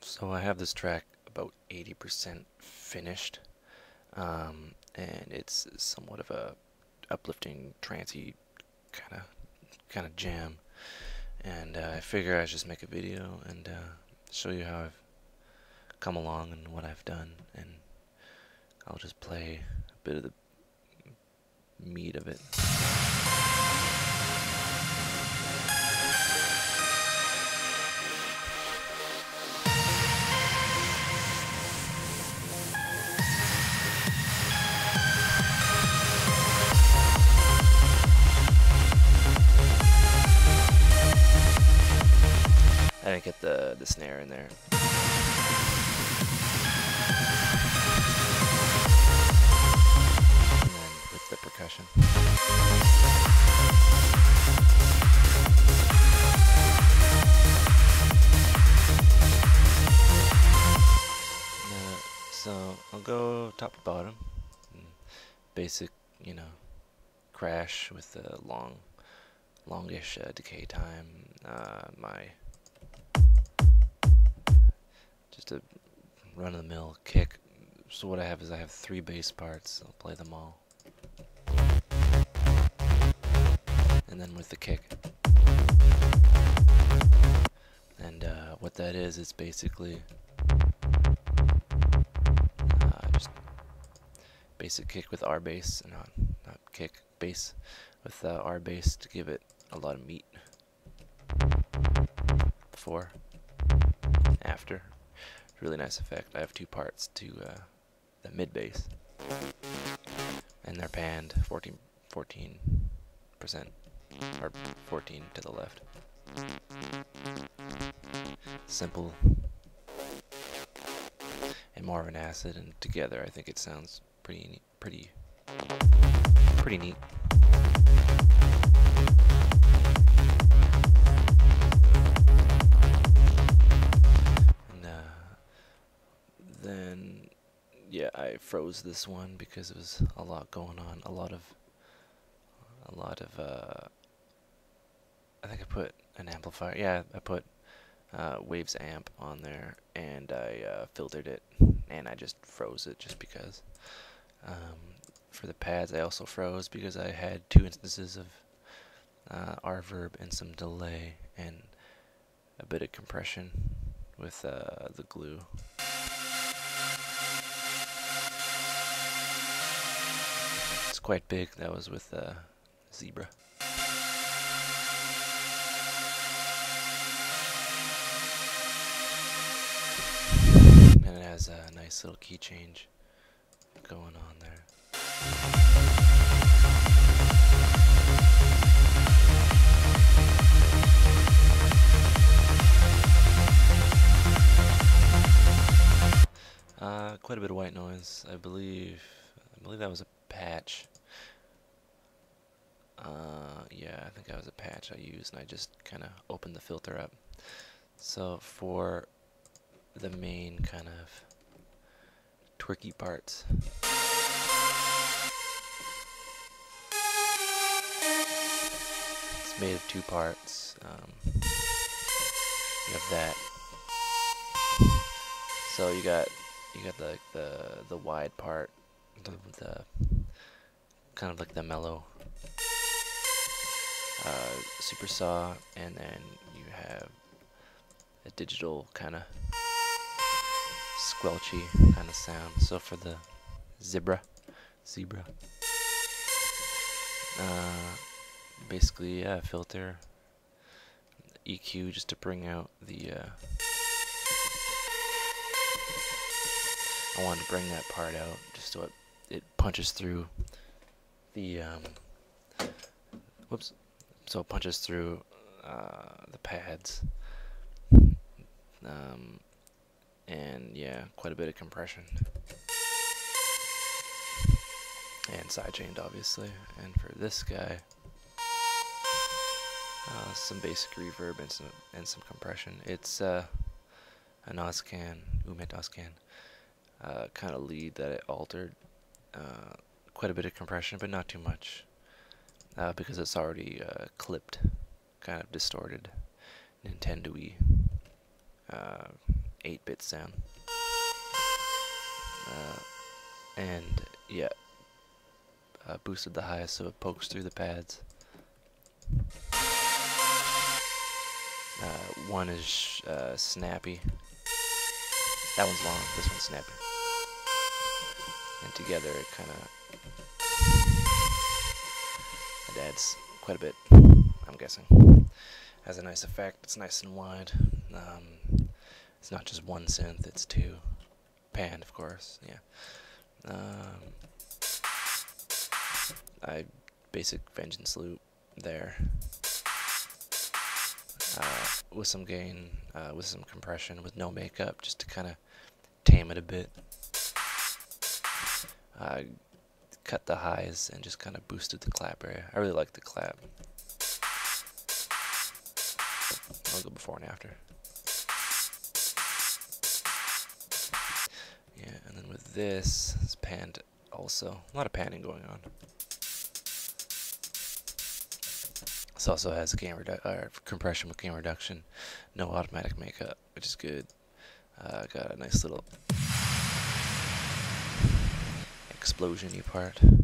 So I have this track about 80% finished, and it's somewhat of a uplifting, trancey kind of jam. And I figure I should just make a video and show you how I've come along and what I've done, and I'll just play a bit of the meat of it. I didn't get the snare in there. And then with the percussion. So I'll go top to bottom. Basic, crash with the longish decay time. Just a run-of-the-mill kick. So what I have is I have 3 bass parts. I'll play them all. And then with the kick. And what that is, it's basically just basic kick with R bass, not kick, bass with R bass to give it a lot of meat. Before, after, really nice effect. I have 2 parts to the mid bass, and they're panned 14%, or 14 to the left. Simple and more of an acid, and together I think it sounds pretty neat. And then yeah, I froze this one because it was a lot going on, a lot of I think I put an amplifier. Yeah, I put Waves amp on there, and I filtered it, and I just froze it just because. For the pads, I also froze because I had 2 instances of reverb and some delay and a bit of compression with the glue. It's quite big. That was with Zebra. And it has a nice little key change going on there. Quite a bit of white noise. I believe that was a patch. Yeah, I think that was a patch I used, and I just kind of opened the filter up. So for the main kind of twerky parts, it's made of 2 parts. You have that. So you got like the wide part, the kind of like the mellow super saw, and then you have a digital kind of squelchy kind of sound. So for the zebra, basically, yeah, filter, EQ just to bring out the. I wanted to bring that part out just so it punches through the so it punches through the pads, and yeah, quite a bit of compression, and sidechained obviously. And for this guy, some basic reverb and some compression. It's an Oscan, Umet Oscan kind of lead that it altered. Quite a bit of compression, but not too much, because it's already clipped, kind of distorted, Nintendo-y 8-bit sound. And yeah, boosted the highs so it pokes through the pads. One is snappy. That one's long, this one's snappy. And together it kind of adds quite a bit, I'm guessing. Has a nice effect, it's nice and wide. It's not just one synth, it's two. Pan, of course, yeah. Basic Vengeance loop there. With some gain, with some compression, with no makeup, just to kind of tame it a bit. Cut the highs and just kind of boosted the clap area. I really like the clap. I'll go before and after. Yeah, and then with this, it's panned also. A lot of panning going on. This also has compression with gain reduction. No automatic makeup, which is good. Got a nice little explosion-y part. And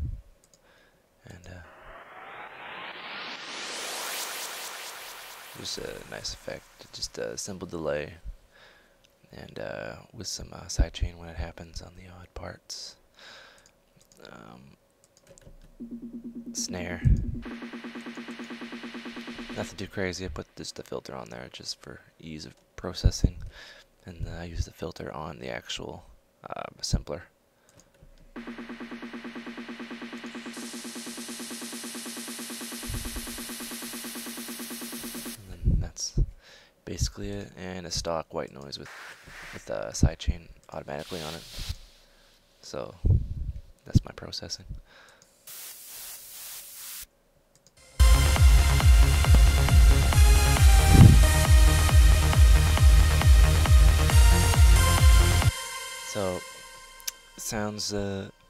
just a nice effect. Just a simple delay. And with some sidechain when it happens on the odd parts. Snare. Nothing too crazy. I put just the filter on there just for ease of processing. And I use the filter on the actual sampler. And then that's basically it. And a stock white noise with sidechain automatically on it. So that's my processing. So sounds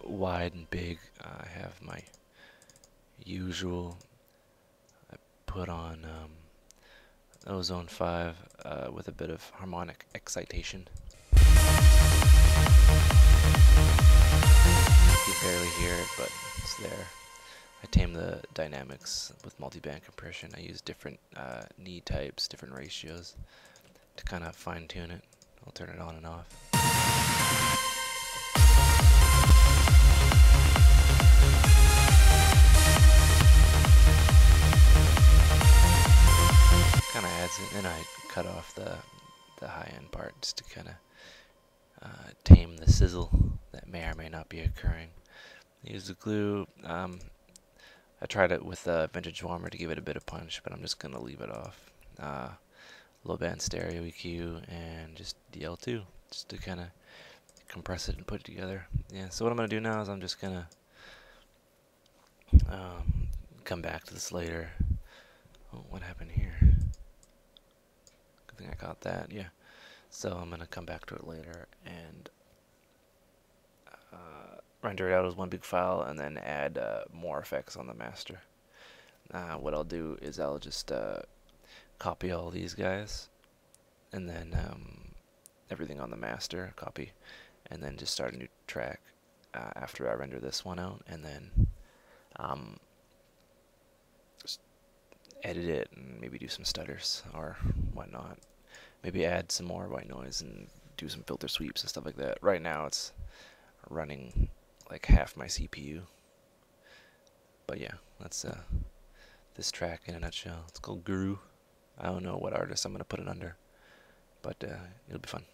wide and big. I have my usual. I put on Ozone 5 with a bit of harmonic excitation. You barely hear it, but it's there. I tame the dynamics with multiband compression. I use different knee types, different ratios to kind of fine tune it. I'll turn it on and off. Kind of adds it, and I cut off the high-end part just to kind of tame the sizzle that may or may not be occurring. I use the glue. I tried it with a vintage warmer to give it a bit of punch, but I'm just going to leave it off. Low band stereo EQ and just DL2 just to kind of compress it and put it together. Yeah, so what I'm going to do now is I'm just going to come back to this later. Oh, what happened here? Good thing I got that, yeah. So I'm going to come back to it later and render it out as one big file and then add more effects on the master. What I'll do is I'll just copy all these guys and then everything on the master, copy, and then just start a new track after I render this one out, and then just edit it and maybe do some stutters or whatnot. Maybe add some more white noise and do some filter sweeps and stuff like that. Right now it's running like half my CPU. But yeah, that's this track in a nutshell. It's called Guru. I don't know what artist I'm going to put it under, but it'll be fun.